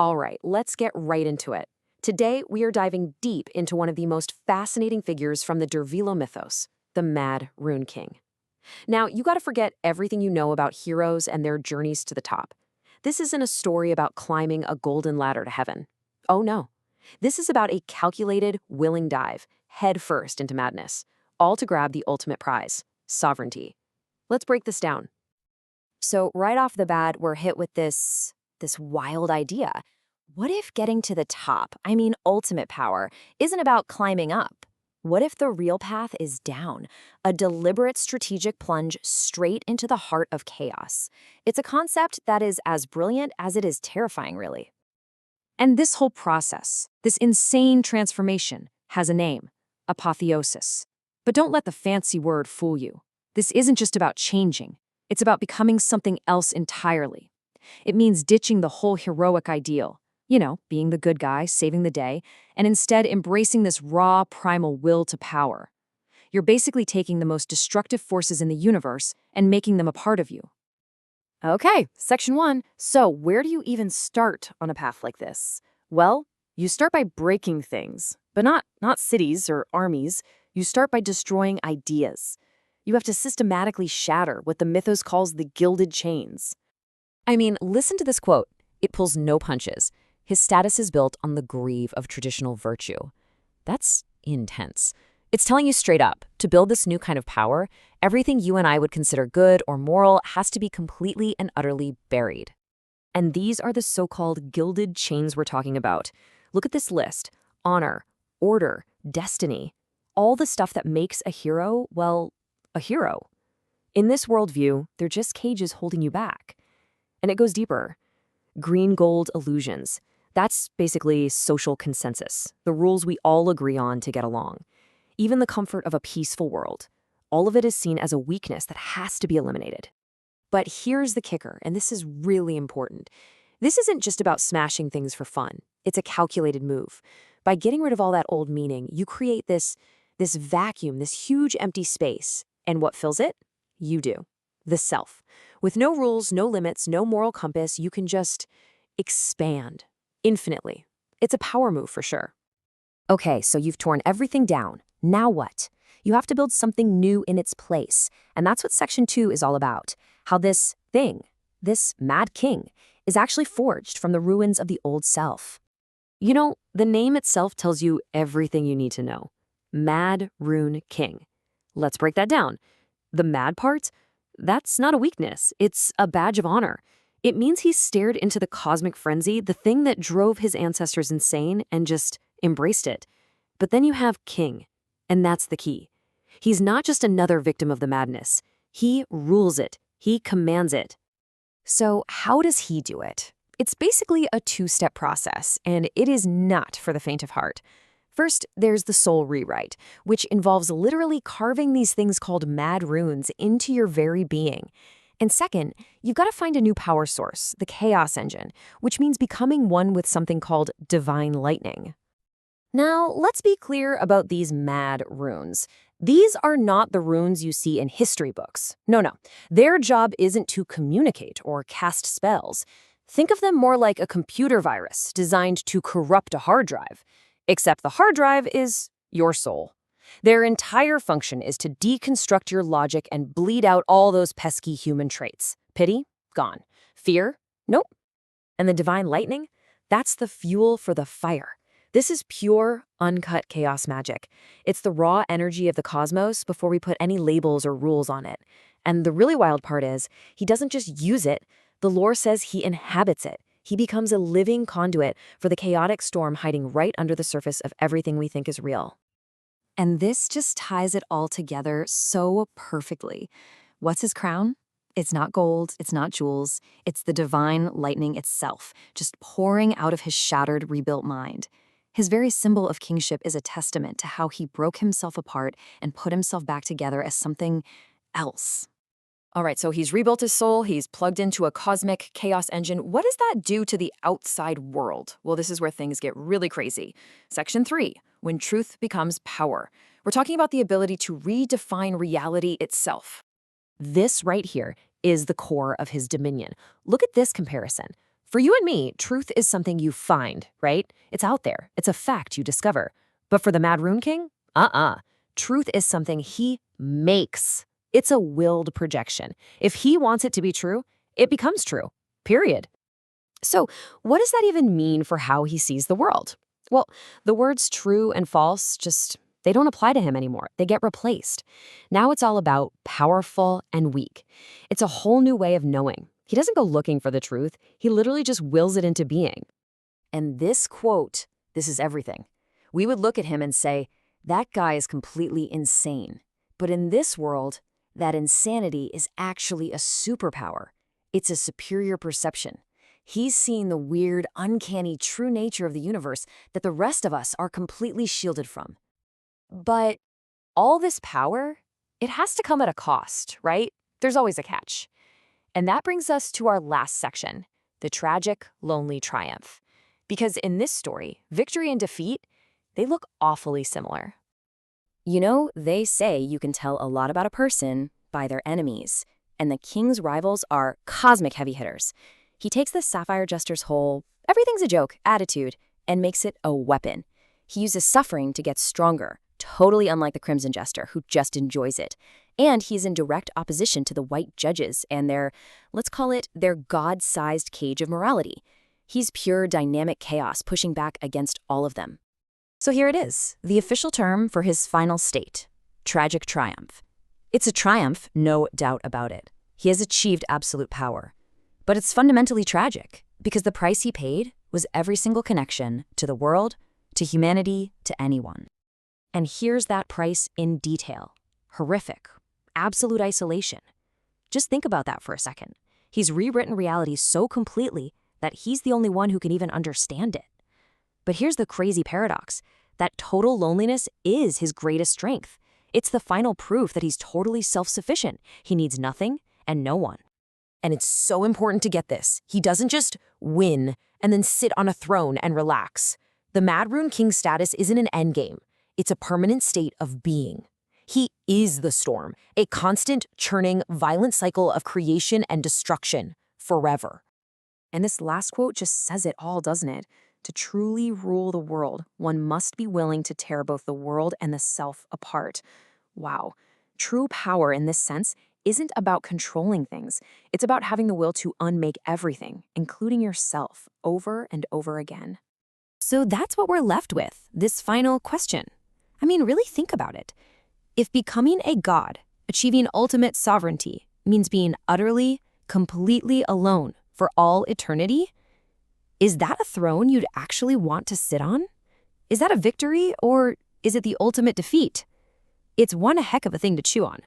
All right, let's get right into it. Today, we are diving deep into one of the most fascinating figures from the Dervilo mythos, the Mad Rune King. Now, you gotta forget everything you know about heroes and their journeys to the top. This isn't a story about climbing a golden ladder to heaven. Oh no. This is about a calculated, willing dive, head first into madness, all to grab the ultimate prize, sovereignty. Let's break this down. So right off the bat, we're hit with this wild idea. What if getting to the top, I mean ultimate power, isn't about climbing up? What if the real path is down, a deliberate strategic plunge straight into the heart of chaos? It's a concept that is as brilliant as it is terrifying, really. And this whole process, this insane transformation, has a name: apotheosis. But don't let the fancy word fool you. This isn't just about changing, it's about becoming something else entirely. It means ditching the whole heroic ideal, being the good guy, saving the day, and instead embracing this raw, primal will to power. You're basically taking the most destructive forces in the universe and making them a part of you. Okay, section one. So, where do you even start on a path like this? Well, you start by breaking things, but not cities or armies. You start by destroying ideas. You have to systematically shatter what the mythos calls the gilded chains. I mean, listen to this quote. It pulls no punches. His status is built on the greave of traditional virtue. That's intense. It's telling you straight up, to build this new kind of power, everything you and I would consider good or moral has to be completely and utterly buried. And these are the so-called gilded chains we're talking about. Look at this list: honor, order, destiny, all the stuff that makes a hero, well, a hero. In this worldview, they're just cages holding you back. And it goes deeper. Green gold illusions. That's basically social consensus, the rules we all agree on to get along. Even the comfort of a peaceful world. All of it is seen as a weakness that has to be eliminated. But here's the kicker, and this is really important. This isn't just about smashing things for fun. It's a calculated move. By getting rid of all that old meaning, you create this vacuum, this huge empty space. And what fills it? You do. The self. With no rules, no limits, no moral compass, you can just expand infinitely. It's a power move for sure. Okay, so you've torn everything down. Now what? You have to build something new in its place. And that's what Section 2 is all about. How this thing, this Mad King, is actually forged from the ruins of the old self. The name itself tells you everything you need to know. Mad Rune King. Let's break that down. The mad part? That's not a weakness. It's a badge of honor. It means he stared into the cosmic frenzy, the thing that drove his ancestors insane, and just embraced it. But then you have King, and that's the key. He's not just another victim of the madness. He rules it. He commands it. So how does he do it? It's basically a two-step process, and it is not for the faint of heart. First, there's the soul rewrite, which involves literally carving these things called mad runes into your very being. And second, you've got to find a new power source, the Chaos Engine, which means becoming one with something called divine lightning. Now, let's be clear about these mad runes. These are not the runes you see in history books. No. Their job isn't to communicate or cast spells. Think of them more like a computer virus designed to corrupt a hard drive. Except the hard drive is your soul. Their entire function is to deconstruct your logic and bleed out all those pesky human traits. Pity? Gone. Fear? Nope. And the divine lightning? That's the fuel for the fire. This is pure, uncut chaos magic. It's the raw energy of the cosmos before we put any labels or rules on it. And the really wild part is, he doesn't just use it. The lore says he inhabits it. He becomes a living conduit for the chaotic storm hiding right under the surface of everything we think is real. And this just ties it all together so perfectly. What's his crown? It's not gold, it's not jewels, it's the divine lightning itself, just pouring out of his shattered, rebuilt mind. His very symbol of kingship is a testament to how he broke himself apart and put himself back together as something else. All right, so he's rebuilt his soul, he's plugged into a cosmic chaos engine. What does that do to the outside world? Well, this is where things get really crazy. Section 3, when truth becomes power. We're talking about the ability to redefine reality itself. This right here is the core of his dominion. Look at this comparison. For you and me, truth is something you find, right? It's out there. It's a fact you discover. But for the Mad Rune King, truth is something he makes. It's a willed projection. If he wants it to be true, it becomes true. Period. So, what does that even mean for how he sees the world? Well, the words true and false they don't apply to him anymore. They get replaced. Now it's all about powerful and weak. It's a whole new way of knowing. He doesn't go looking for the truth. He literally just wills it into being. And this quote, this is everything. We would look at him and say, that guy is completely insane. But in this world, that insanity is actually a superpower. It's a superior perception. He's seeing the weird, uncanny, true nature of the universe that the rest of us are completely shielded from. But all this power, it has to come at a cost, right? There's always a catch. And that brings us to our last section, the tragic, lonely triumph. Because in this story, victory and defeat, they look awfully similar. You know, they say you can tell a lot about a person by their enemies, and the king's rivals are cosmic heavy hitters. He takes the Sapphire Jester's whole everything's a joke attitude and makes it a weapon. He uses suffering to get stronger, totally unlike the Crimson Jester, who just enjoys it. And he's in direct opposition to the white judges and their, let's call it, their God-sized cage of morality. He's pure dynamic chaos pushing back against all of them. So here it is, the official term for his final state, tragic triumph. It's a triumph, no doubt about it. He has achieved absolute power. But it's fundamentally tragic, because the price he paid was every single connection to the world, to humanity, to anyone. And here's that price in detail. Horrific. Absolute isolation. Just think about that for a second. He's rewritten reality so completely that he's the only one who can even understand it. But here's the crazy paradox. That total loneliness is his greatest strength. It's the final proof that he's totally self-sufficient. He needs nothing and no one. And it's so important to get this. He doesn't just win and then sit on a throne and relax. The Mad Rune King status isn't an endgame. It's a permanent state of being. He is the storm, a constant, churning, violent cycle of creation and destruction forever. And this last quote just says it all, doesn't it? To truly rule the world, one must be willing to tear both the world and the self apart. Wow. True power in this sense isn't about controlling things. It's about having the will to unmake everything, including yourself, over and over again. So that's what we're left with, this final question. I mean, really think about it. If becoming a god, achieving ultimate sovereignty, means being utterly, completely alone for all eternity, is that a throne you'd actually want to sit on? Is that a victory, or is it the ultimate defeat? It's one heck of a thing to chew on.